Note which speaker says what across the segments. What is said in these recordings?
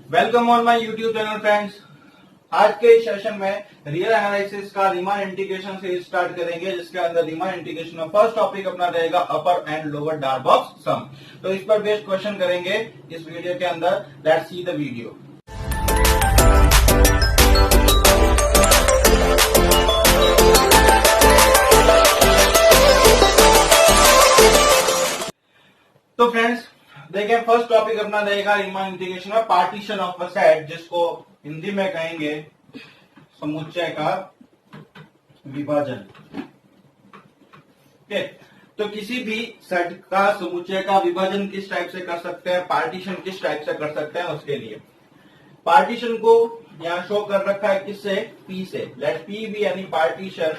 Speaker 1: Welcome on my YouTube channel friends. आज के इस सेशन में रियल एनालिसिस का रीमान इंटीग्रेशन से स्टार्ट करेंगे, जिसके अंदर रीमान इंटीग्रेशन में फर्स्ट टॉपिक अपना रहेगा अपर एंड लोअर डार्क बॉक्स सम। तो इस पर बेस्ड क्वेश्चन करेंगे इस वीडियो के अंदर। Let's see the video. तो फ्रेंड्स देखिए, फर्स्ट टॉपिक अपना रहेगा रीमान इंटीग्रेशन में पार्टीशन ऑफ अ सेट, जिसको हिंदी में कहेंगे समुच्चय का विभाजन। ओके, तो किसी भी सेट का समुच्चय का विभाजन किस टाइप से कर सकते हैं, पार्टीशन किस टाइप से कर सकते हैं, उसके लिए पार्टीशन को यहां शो कर रखा है किससे, पी से। लेट पी बी यानी partition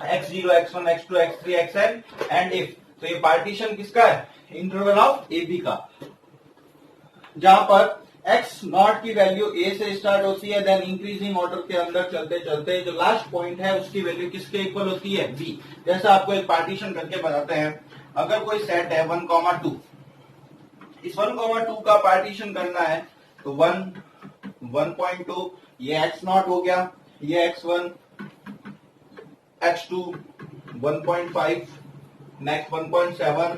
Speaker 1: x0 x1 x2 x3 xn and if. तो ये पार्टीशन किसका है, इंटरवल ऑफ ए बी का, जहां पर एक्स नॉट की वैल्यू ए से स्टार्ट होती है, देन इंक्रीजिंग ऑर्डर के अंदर चलते चलते जो लास्ट पॉइंट है उसकी वैल्यू किसके इक्वल होती है, बी। जैसा आपको एक पार्टीशन करके बताते हैं। अगर कोई सेट है 1,2, इस 1,2 का पार्टीशन करना है तो 1 1.2 ये एक्स नॉट हो गया, ये x1 x2 1.5, नेक्स्ट 1.7,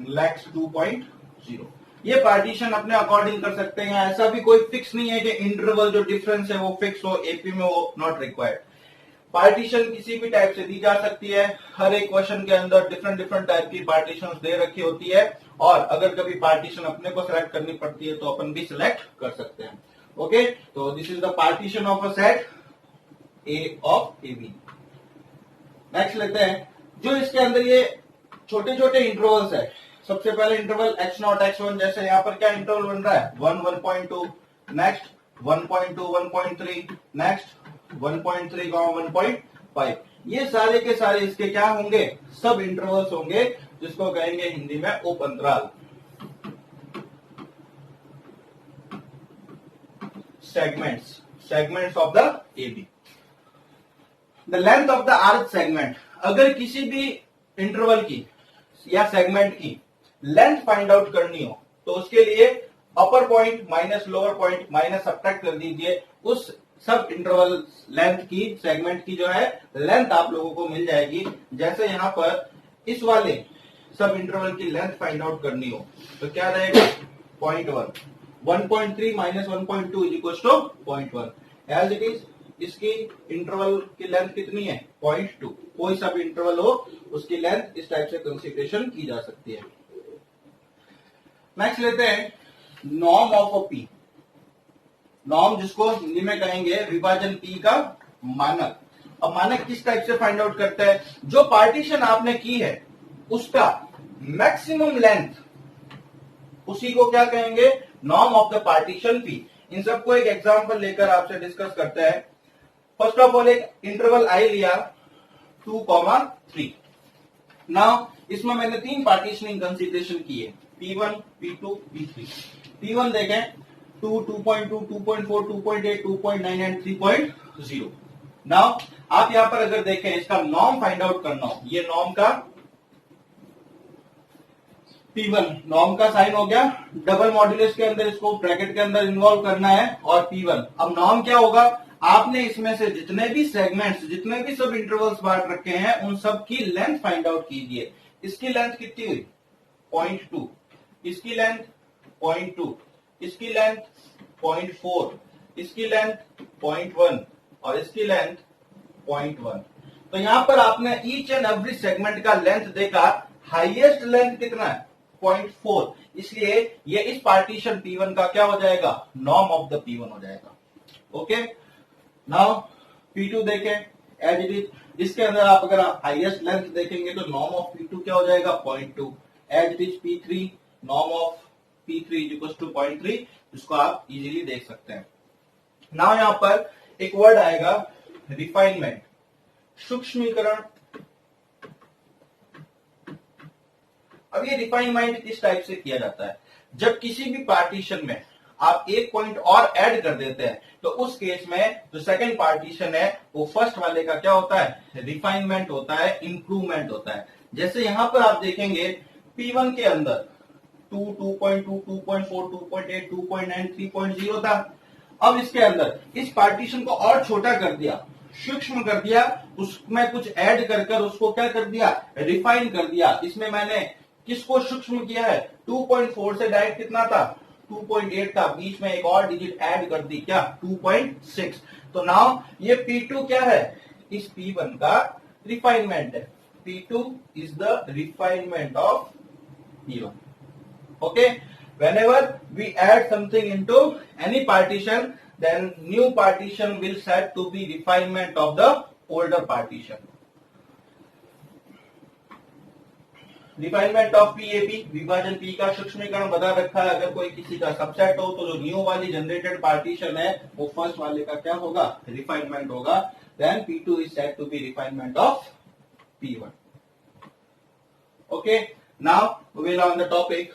Speaker 1: नेक्स्ट 2.0। ये पार्टीशन अपने अकॉर्डिंग कर सकते हैं। ऐसा भी कोई फिक्स नहीं है कि इंटरवल जो डिफरेंस है वो फिक्स हो, एपी में वो नॉट रिक्वायर्ड। पार्टीशन किसी भी टाइप से दी जा सकती है। हर एक क्वेश्चन के अंदर डिफरेंट डिफरेंट टाइप की पार्टीशन दे रखी होती है, और अगर कभी पार्टीशन अपने को सिलेक्ट करनी पड़ती है तो अपन भी सिलेक्ट कर सकते हैं। ओके, तो this is the partition of a set A of A B. Next लेते हैं, जो इसके अंदर ये छोटे छोटे इंटरवल्स है। सबसे पहले इंटरवल x0 x1, जैसे यहाँ पर क्या इंटरवल बन रहा है 1 1.2, नेक्स्ट 1.2 1.3, नेक्स्ट 1.3 1.5। ये सारे के सारे इसके क्या होंगे, सब इंटरवल्स होंगे, जिसको कहेंगे हिंदी में उप अंतराल, segments of the A B. The length of the arc segment, अगर किसी भी इंटरवल की या सेगमेंट की लेंथ फाइंड आउट करनी हो तो उसके लिए upper point minus lower point minus subtract कर दीजिए। उस सब इंटरवल लेंथ की, सेगमेंट की जो है लेंथ आप लोगों को मिल जाएगी। जैसे यहां पर इस वाले सब इंटरवल की लेंथ फाइंड आउट करनी हो तो क्या रहेगा 0.1, 1.3 minus 1.2 is equal to 0.1 as it is. इसकी इंटरवल की लेंथ कितनी है 0.2। कोई सा भी इंटरवल हो उसकी लेंथ इस टाइप से कंसीडरेशन की जा सकती है। नेक्स्ट लेते हैं norm of a P. Norm जिसको हिंदी में कहेंगे विभाजन पी का मानक। अब मानक किस टाइप से फाइंड आउट करते हैं, जो पार्टीशन आपने की है उसका मैक्सिमम लेंथ, उसी को क्या कहेंगे, norm of the partition P. इन सबको एक एग्जांपल लेकर आपसे डिस्कस करते हैं। फर्स्ट ऑफ ऑल एक इंटरवल आई लिया 2,3। नाउ इसमें मैंने 3 पार्टीशनिंग कंसीडरेशन की है, P1 P2 P3। P1 देखें 2 2.2 2.4 2.8 2.9 एंड 3.0। नाउ आप यहां पर अगर देखें इसका नॉर्म फाइंड आउट करना हो, ये नॉर्म का P1 नॉर्म का साइन हो गया, डबल मॉड्यूलस के अंदर इसको ब्रैकेट के अंदर इन्वॉल्व करना है, और P1। अब नॉर्म क्या होगा, आपने इसमें से जितने भी सेगमेंट्स, जितने भी सब इंटरवल्स बांट रखे हैं उन सब की लेंथ फाइंड आउट कीजिए। इसकी लेंथ कितनी हुई 0.2, इसकी लेंथ 0.2, इसकी लेंथ 0.4, इसकी लेंथ 0.1 और इसकी लेंथ 0.1। तो यहां पर आपने ईच एंड एवरी सेगमेंट का लेंथ देखा, हाईएस्ट लेंथ कितना है 0.4, इसलिए ये इस पार्टीशन P1 का क्या हो जाएगा, नॉर्म ऑफ द P1 हो जाएगा। ओके, नाउ P2 देखें एज इट इज। इसके अंदर आप अगर हाईएस्ट लेंथ देखेंगे तो नॉर्म ऑफ P2 क्या हो जाएगा 0.2 as it is. P3 norm of P3 is equal to 0.3, इसको आप इजीली देख सकते हैं। नाउ यहां पर एक वर्ड आएगा रिफाइनमेंट, सूक्ष्मीकरण। अब ये रिफाइनमेंट किस टाइप से किया जाता है, जब किसी भी पार्टीशन में आप एक पॉइंट और ऐड कर देते हैं तो उस केस में जो सेकंड पार्टीशन है वो फर्स्ट वाले का क्या होता है, रिफाइनमेंट होता है, इंप्रूवमेंट होता है। जैसे यहां पर आप देखेंगे P1 के अंदर 2, 2.2, 2.4, 2.8, 2.9, 3.0 था। अब इसके अंदर इस पार्टीशन को और छोटा कर दिया, सूक्ष्म कर दिया, उसमें कुछ ऐड कर कर उसको क्या कर दिया, रिफाइन कर दिया। इसमें मैंने किसको सूक्ष्म किया है, 2.4 से डायरेक्ट कितना था, 2.8 था, बीच में एक और डिजिट ऐड कर दी, क्या 2.6। तो नाउ ये P2 क्या है, इस P1 का रिफाइनमेंट है। P2 is the refinement of P1। Okay, whenever we add something into any partition, then new partition will said to be refinement of the older partition. Refinement of PAP, विभाजन P का सूक्ष्मीकरण बता रखा है। अगर कोई किसी का सबसेट हो तो जो न्यू वाली जनरेटेड पार्टीशन है वो फर्स्ट वाले का क्या होगा, रिफाइनमेंट होगा। Then P2 is said to be refinement of P1. Okay, now we will on the topic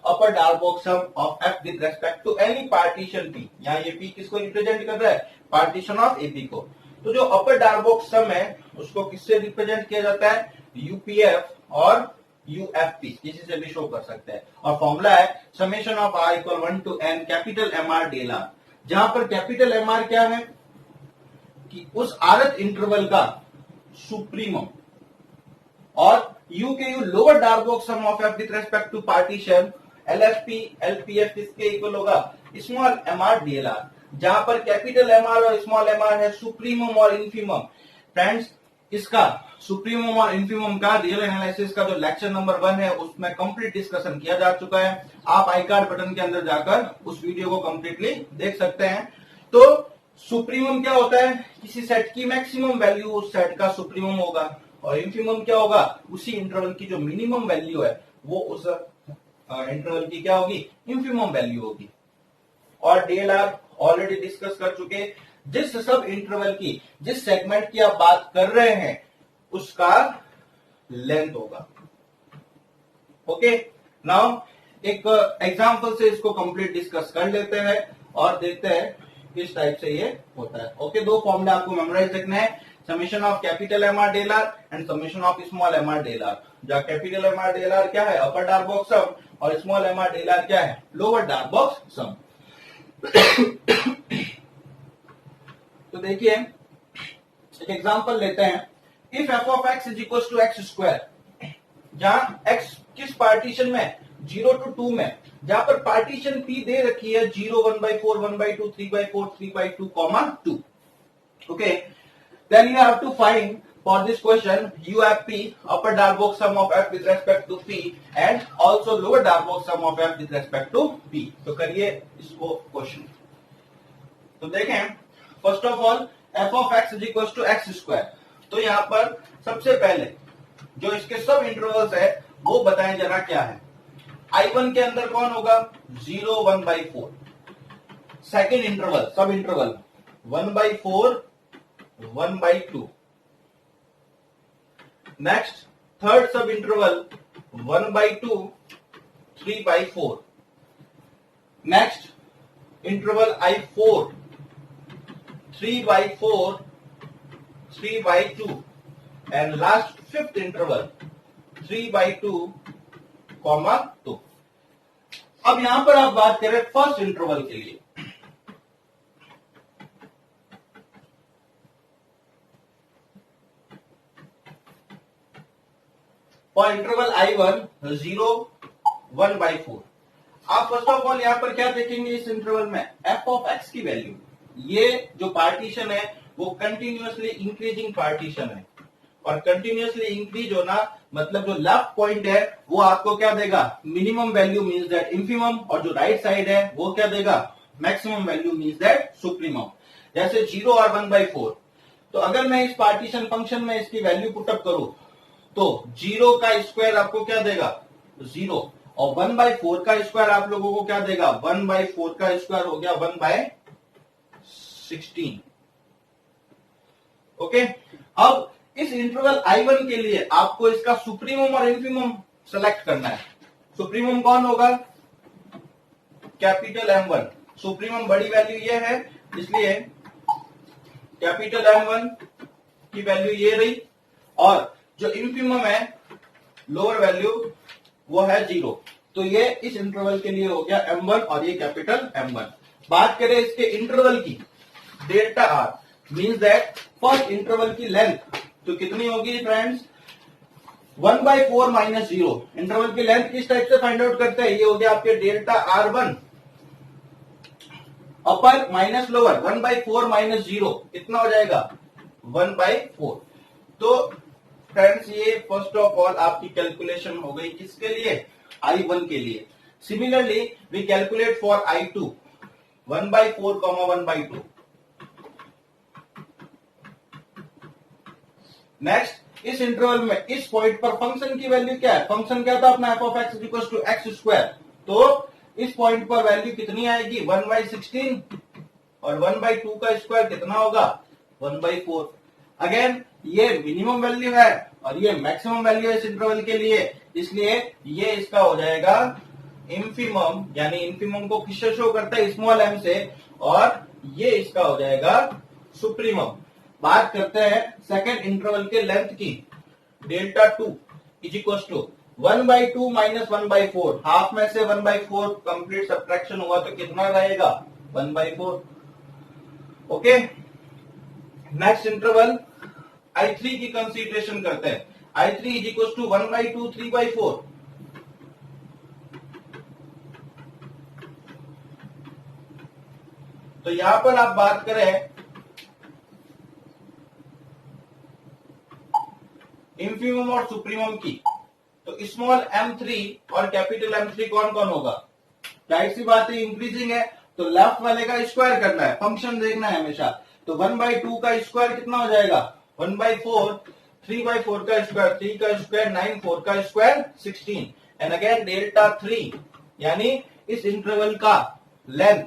Speaker 1: upper Darboux sum of F with respect to any partition P। यहाँ ये P किसको रिप्रेजेंट कर रहा है, पार्टीशन ऑफ AP को। तो जो अपर Darboux sum है उसको किससे रिप्रेजेंट किया जाता है, यूपीएफ और यूएफपी, किसी से भी शो कर सकते हैं। और फॉर्मूला है summation of R equal 1 to n capital MR del R, जहां पर कैपिटल MR क्या है कि उस आरत इंटरवल का सुप्रीमम, और U के U lower Darboux sum of F with respect to partition LFP LPF किसके इक्वल होगा, स्मॉल MR डीएल आर, जहां पर कैपिटल MR और स्मॉल MR है सुप्रीमम और इन्फीमम। फ्रेंड्स, इसका सुप्रीमम और इन्फीमम का रियल एनालिसिस का जो लेक्चर नंबर 1 है उसमें कंप्लीट डिस्कशन किया जा चुका है। आप आई कार्ड बटन के अंदर जाकर उस वीडियो को कंप्लीटली देख सकते हैं। तो सुप्रीमम क्या होता है, किसी सेट की मैक्सिमम वैल्यू उस सेट का सुप्रीमम होगा, और इन्फीमम क्या होगा, उसी इंटरवल की जो मिनिमम वैल्यू है वो उस इंटरवल की क्या होगी, इन्फीमम वैल्यू होगी। और डीएलआर ऑलरेडी डिस्कस कर चुके, जिस सब इंटरवल की, जिस सेगमेंट की आप बात कर रहे हैं उसका लेंथ होगा। ओके, नाउ एक एग्जांपल से इसको कंप्लीट डिस्कस कर लेते हैं और देखते हैं किस टाइप से ये होता है। ओके, दो फॉर्मूले आपको मेमोराइज रखना है, summation of capital MR del R and summation of small MR del R. जहां कैपिटल एमआर डेल आर क्या है, अपर Darboux सम, और स्मॉल एमआर डेल आर क्या है, लोअर Darboux सम। तो देखिए एक एग्जांपल लेते हैं, if F of X is equal to X square, जहां एक्स किस पार्टीशन में, 0 to 2 में, जहां पर पार्टीशन पी दे रखी है 0, 1/4, 1/2, 3/4, 3/2, 2। Okay, then you have to find for this question UFP, upper Darboux sum of F with respect to P and also lower Darboux sum of F with respect to P। तो करिए इसको question. तो देखें, first of all F of X is equal to X square. तो यहां पर सबसे पहले जो इसके सब इंटरवल्स है वो बताएं जरा क्या है। I1 के अंदर कौन होगा, 0, 1/4। सेकेंड इंटरवल, सब इंटरवल 1/4, 1/2। नेक्स्ट थर्ड सब interval 1/2, 3/4। Next interval I4 3/4, 3/2, and last fifth interval 3/2, 2। अब यहां पर आप बात करें फर्स्ट इंटरवल के लिए, फॉर इंटरवल I1 0, 1/4। आप फर्स्ट ऑफ ऑल यहां पर क्या देखेंगे, इस इंटरवल में एफ ऑफ एक्स की वैल्यू, ये जो पार्टीशन है वो कंटिन्यूअसली इंक्रीजिंग पार्टीशन है, और कंटिन्यूअसली इंक्रीज होना मतलब जो लेफ्ट पॉइंट है वो आपको क्या देगा, मिनिमम वैल्यू मींस दैट इंफीमम, और जो राइट साइड है वो क्या देगा, maximum value means that supremum. जैसे 0 और 1/4, तो अगर मैं इस पार्टीशन फंक्शन में इसकी वैल्यू पुटअप करूं तो 0 का स्क्वायर आपको क्या देगा, 0, और 1/4 का स्क्वायर आप लोगों को क्या देगा, 1/4 का स्क्वायर हो गया 1/16। ओके, अब इस इंटरवल I1 के लिए आपको इसका सुप्रीमम और इन्फीमम सेलेक्ट करना है। सुप्रीमम कौन होगा, कैपिटल M1। सुप्रीमम बड़ी वैल्यू ये है, इसलिए कैपिटल M1 की वैल्यू ये रही, और जो इन्फीमम है लोअर वैल्यू वो है 0। तो ये इस इंटरवल के लिए हो गया M1 और ये कैपिटल M1। बात करें इसके इंटरवल की, delta R means that first interval की लेंथ तो कितनी होगी फ्रेंड्स, 1/4 माइनस 0। इंटरवल की लेंथ किस टाइप से फाइंड आउट करते हैं, ये हो गया आपके delta R1 upper minus lower 1/4 minus 0 कितना हो जाएगा 1/4। तो फ्रेंड्स ये फर्स्ट ऑफ ऑल आपकी कैलकुलेशन हो गई किसके लिए, I1 के लिए। Similarly we calculate for I2 1/4 1/2। Next इस इंटरवल में इस पॉइंट पर फंक्शन की वैल्यू क्या है, फंक्शन क्या था अपना f(x = x²। तो इस पॉइंट पर वैल्यू कितनी आएगी 1/16 और 1/2 का स्क्वायर कितना होगा 1/4। अगेन ये मिनिमम वैल्यू है और ये मैक्सिमम वैल्यू है इस इंटरवल के लिए, इसलिए ये इसका हो जाएगा इंफिमम, यानी इंफिमम को किससे शो करता है स्मॉल m से, और ये इसका हो जाएगा सुप्रीमम। बात करते हैं सेकेंड इंटरवल के लेंथ की, डेल्टा 2 = 1/2 माइनस 1/4। हाफ में से 1/4 कंप्लीट सब्ट्रैक्शन हुआ तो कितना रहेगा 1/4। ओके, नेक्स्ट इंटरवल I3 की कंसीडरेशन करते हैं। I3 = 1/2 3/4। तो यहां पर आप बात करें इंफिमम और सुप्रीमम की, तो स्मॉल m3 और कैपिटल M3 कौन कौन होगा, जाहिर सी बात है इंक्रीजिंग है तो लेफ्ट वाले का स्क्वायर करना है, फंक्शन देखना है हमेशा। तो 1/2 का स्क्वायर कितना हो जाएगा 1/4, 3/4 का स्क्वायर 3 का स्क्वायर 9, 4 का स्क्वायर 16। एंड अगेन डेल्टा 3 यानी इस इंटरवल का लेंथ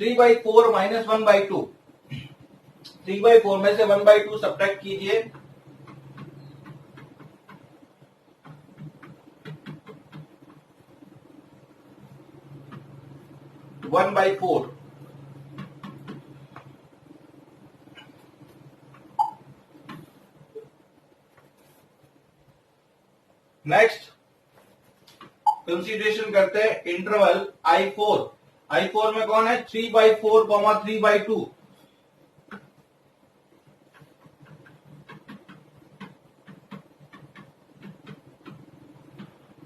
Speaker 1: 3/4 माइनस 1/2। 3/4 में से 1/2 सब्ट्रैक्ट कीजिए, 1/4। नेक्स्ट कंसीडरेशन करते हैं इंटरवल I4। I4 में कौन है 3/4 3/2।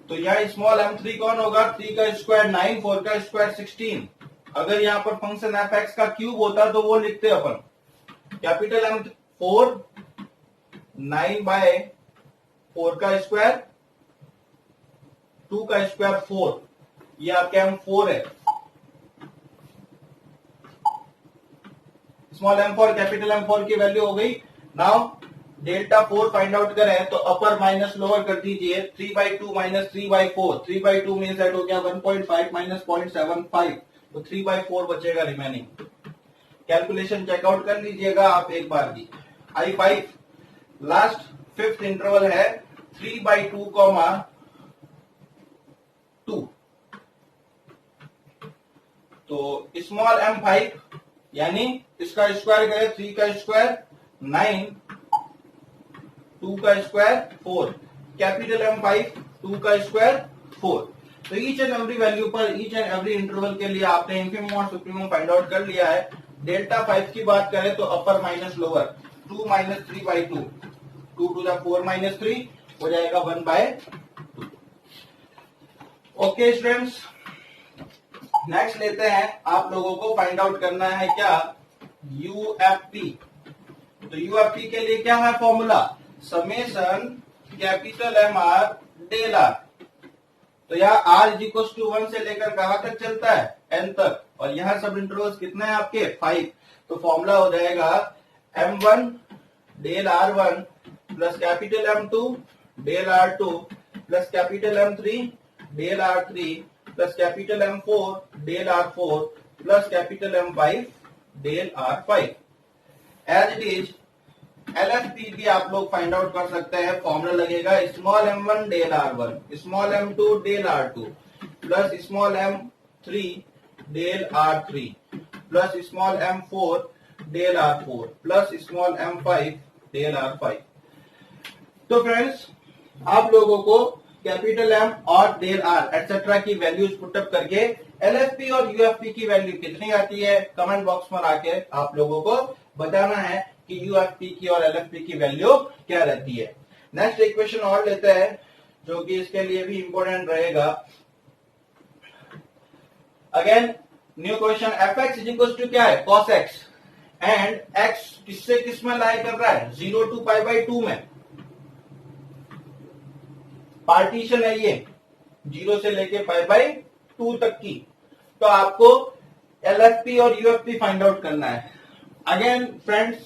Speaker 1: तो यहाँ स्मॉल m3 कौन होगा 3 का स्क्वायर 9, 4 का स्क्वायर 16। अगर यहाँ पर फंक्शन f(x) का क्यूब होता तो वो लिखते अपन कैपिटल M4 9/4 का स्क्वायर 2 का स्क्वायर 4, ये आपके M4 है। स्मॉल m4 कैपिटल M4 की वैल्यू हो गई। नाउ डेल्टा 4 फाइंड आउट करें तो अपर माइनस लोअर कर दीजिए, 3/2 माइनस 3/4। 3/2 मीन्स दैट हो गया 1.5 माइनस 0.75, तो 3/4 बचेगा रिमेनिंग। कैलकुलेशन चेकआउट कर लीजिएगा आप एक बार भी। I5 लास्ट फिफ्थ इंटरवल है 3/2 2। तो स्मॉल m5 यानी इसका स्क्वायर करें 3 का स्क्वायर 9, 2 का स्क्वायर 4, कैपिटल M5 2 का स्क्वायर 4। तो ईच एंड एवरी वैल्यू पर ईच एंड एवरी इंटरवल के लिए आपने इंफिमम और सुप्रीमम फाइंड आउट कर लिया है। डेल्टा 5 की बात करें तो अपर minus lower 2 minus 3/2, 2 to the 4 minus 3 हो जाएगा 1/2। ओके स्टूडेंट्स, नेक्स्ट लेते हैं, आप लोगों को फाइंड आउट करना है क्या UFP। तो UFP के लिए क्या है formula, summation capital MR del R। तो यहाँ R = 1 से लेकर कहां तक चलता है n तक, और यहाँ सब इंटरवल्स कितने हैं आपके 5। तो फॉर्मूला हो जाएगा M1 del R1 plus capital M2 del R2 plus capital M3 del R3 plus capital M4 del R4 plus capital M5 del R5। As it is LFP भी आप लोग फाइंड आउट कर सकते हैं। फॉर्मूला लगेगा small m1 del R1, small m2 del R2 plus small m3 del R3 plus small m4 del R4 plus small m5 del R5। तो friends आप लोगों को कैपिटल एम और डेल आर एटसेट्रा की वैल्यूज पुटअप करके LFP और UFP की value कितनी आती है, कमेंट बॉक्स में आके आप लोगों को बताना है कि यूएफपी की और एलएफपी की वैल्यू क्या रहती है। नेक्स्ट इक्वेशन और लेते हैं जो कि इसके लिए भी इंपॉर्टेंट रहेगा। Again new question, F X is equal to क्या है, कॉस एक्स, एंड एक्स किससे किस में लाई कर रहा है, 0 to π/2 में। पार्टीशन है ये 0 से लेके π/2 तक की। तो आपको एलएफपी और यूएफपी फाइंड आउट करना है। Again friends,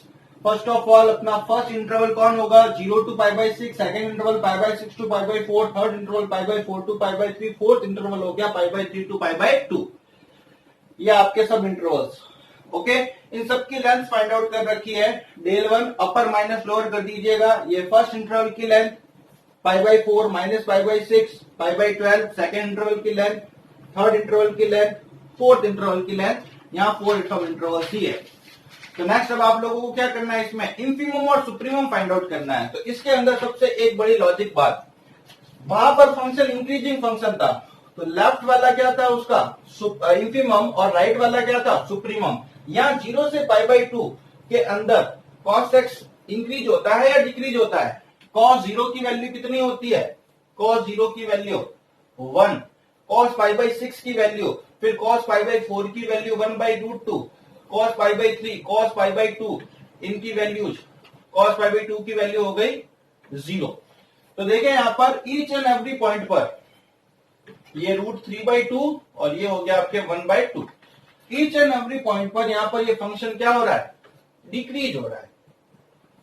Speaker 1: first of all अपना फर्स्ट इंटरवल कौन होगा, 0 to π/6, second interval π/6 to π/4, third interval π/4 to π/3, fourth interval हो गया π/3 to π/2। ये आपके सब इंटरवल्स। ओके, इन सब की लेंथ फाइंड आउट कर रखी है। डेल 1 अपर माइनस लोअर कर दीजिएगा। ये फर्स्ट इंटरवल की लेंथ π/4 माइनस π/6, π/12 सेकेंड इंटरवल की लेंथ, थर्ड इंटरवल की लेंथ, फोर्थ इंटरवल की लेंथ, यहाँ 4 सब इंटरवल ही है। तो नेक्स्ट अब आप लोगों को क्या करना है, इसमें इंफीमम और सुप्रीमम फाइंड आउट करना है। तो इसके अंदर सबसे एक बड़ी लॉजिक बात, वहां पर फंक्शन इंक्रीजिंग फंक्शन था, तो लेफ्ट वाला क्या था उसका इंफीमम और राइट वाला क्या था सुप्रीमम। यहाँ 0 से π/2 के अंदर cos x इंक्रीज होता है या डिक्रीज होता है, cos 0 की वैल्यू कितनी होती है, cos 0 की वैल्यू 1, cos π/6 की वैल्यू, फिर cos π/4 की वैल्यू 1/√2, cos π/3, cos π/2 इनकी वैल्यूज, cos π/2 की वैल्यू हो गई 0। तो देखें यहां पर ईच एंड एवरी पॉइंट पर ये √3/2 और ये हो गया आपके 1/2। ईच एंड एवरी पॉइंट पर यहां पर ये फंक्शन क्या हो रहा है, डिक्रीज हो रहा है।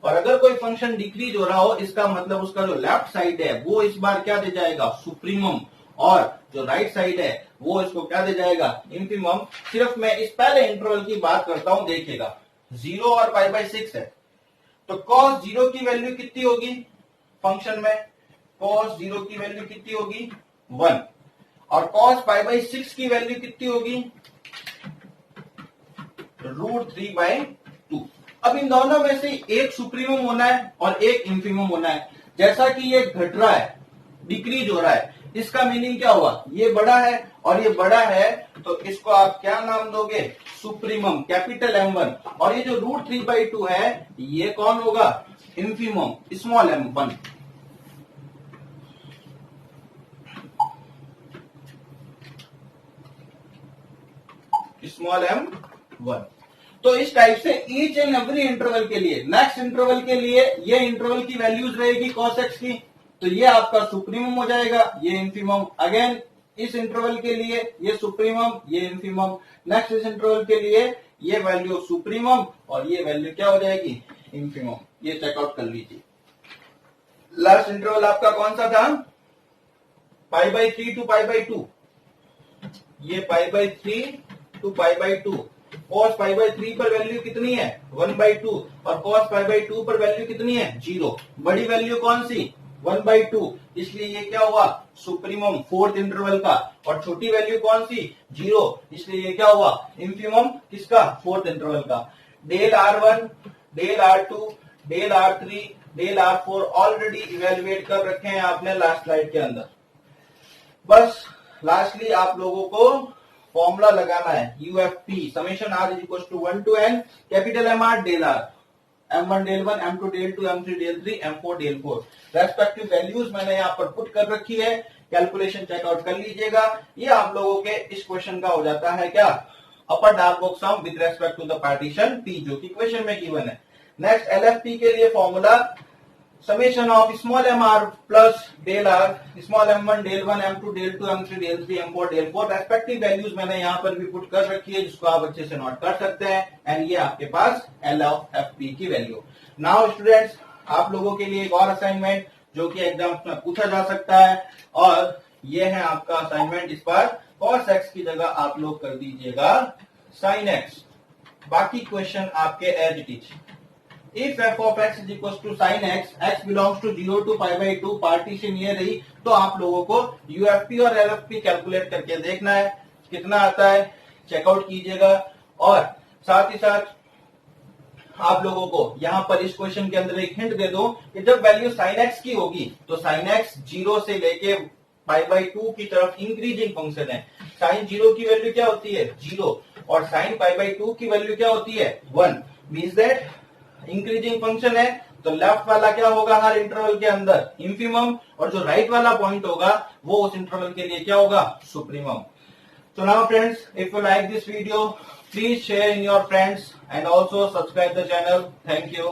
Speaker 1: और अगर कोई फंक्शन डिक्रीज हो रहा हो, इसका मतलब उसका जो लेफ्ट साइड है वो इस बार क्या दे जाएगा, सुप्रीमम, और जो राइट साइड है वो इसको क्या दे जाएगा, इंफीमम। सिर्फ मैं इस पहले इंटरवल की बात करता हूं, देखिएगा 0 और π/6 है, तो cos 0 की वैल्यू कितनी होगी फंक्शन में, cos 0 की वैल्यू कितनी होगी 1, और cos π/6 की वैल्यू कितनी होगी √3/2। अब इन दोनों में से एक सुप्रीमम होना है और एक इंफीमम होना है। जैसा कि ये घट रहा है, डिक्रीज हो रहा है, इसका मीनिंग क्या हुआ, ये बड़ा है और ये बड़ा है, तो इसको आप क्या नाम दोगे, सुप्रीमम, कैपिटल M1। और ये जो √3/2 है ये कौन होगा, इंफीमम, स्मॉल m1। Small m1। तो इस टाइप से ईच एंड एवरी इंटरवल के लिए, नेक्स्ट इंटरवल के लिए ये इंटरवल की वैल्यूज रहेगी cos x की, तो ये आपका सुप्रीमम हो जाएगा, ये इंफीमम। अगेन इस इंटरवल के लिए ये सुप्रीमम, ये इंफीमम। नेक्स्ट इस इंटरवल के लिए ये वैल्यू सुप्रीमम और ये वैल्यू क्या हो जाएगी, इंफीमम। ये चेकआउट कर लीजिए। लास्ट इंटरवल आपका कौन सा था, π/3 to π/2, ये π/3 to π/2। cos π/3 पर वैल्यू कितनी है 1/2 और cos π/2 पर वैल्यू कितनी है 0। बड़ी वैल्यू कौन सी 1/2, इसलिए ये क्या हुआ सुप्रीमम फोर्थ इंटरवल का, और छोटी वैल्यू कौन सी 0, इसलिए ये क्या हुआ इंफीमम किसका, फोर्थ इंटरवल का। Del R1, del R2, del R3, del R4 already evaluate कर रखे हैं आपने लास्ट स्लाइड के अंदर। बस लास्टली आप लोगों को फॉर्मूला लगाना है, UFP summation r is equal to 1 to n capital MR del R, M1 del 1, M2 del 2, M3 del 3, M4 del 4। Respective values मैंने यहाँ पर पुट कर रखी है, कैलकुलेशन चेकआउट कर लीजिएगा। ये आप लोगों के इस क्वेश्चन का हो जाता है क्या, upper Darboux sum with respect to the partition P, जो कि क्वेश्चन में गिवन है। नेक्स्ट LFP के लिए formula summation of small mr plus del r, small m1 del 1, m2 del 2, m3 del 3, m4 del 4। Respective values मैंने यहाँ पर भी पुट कर रखी है, जिसको आप अच्छे से नोट कर सकते हैं। एंड ये आपके पास LFP की वैल्यू। नाउ स्टूडेंट्स, आप लोगों के लिए एक और असाइनमेंट जो कि एग्जाम में पूछा जा सकता है, और ये है आपका असाइनमेंट। इस पर cos x की जगह आप लोग कर दीजिएगा sin x, बाकी क्वेश्चन आपके as it is. If f of x is equals to sin x, x belongs to 0 to π/2, partition ये रही, तो आप लोगों को UFP और LFP कैलकुलेट करके देखना है कितना आता है, चेकआउट कीजिएगा। और साथ ही साथ आप लोगों को यहाँ पर इस क्वेश्चन के अंदर एक हिंट दे दो कि जब वैल्यू साइन एक्स की होगी तो साइन एक्स 0 से लेके π/2 की तरफ इंक्रीजिंग फंक्शन है। साइन 0 की वैल्यू क्या होती है 0 और साइन π/2 की वैल्यू क्या होती है 1। मींस दैट इंक्रीजिंग फंक्शन है तो लेफ्ट वाला क्या होगा हर इंटरवल के अंदर इंफिमम, और जो राइट वाला पॉइंट होगा वो उस इंटरवल के लिए क्या होगा supremum. So now friends, if you like this video, please share in your friends and also subscribe the channel. Thank you.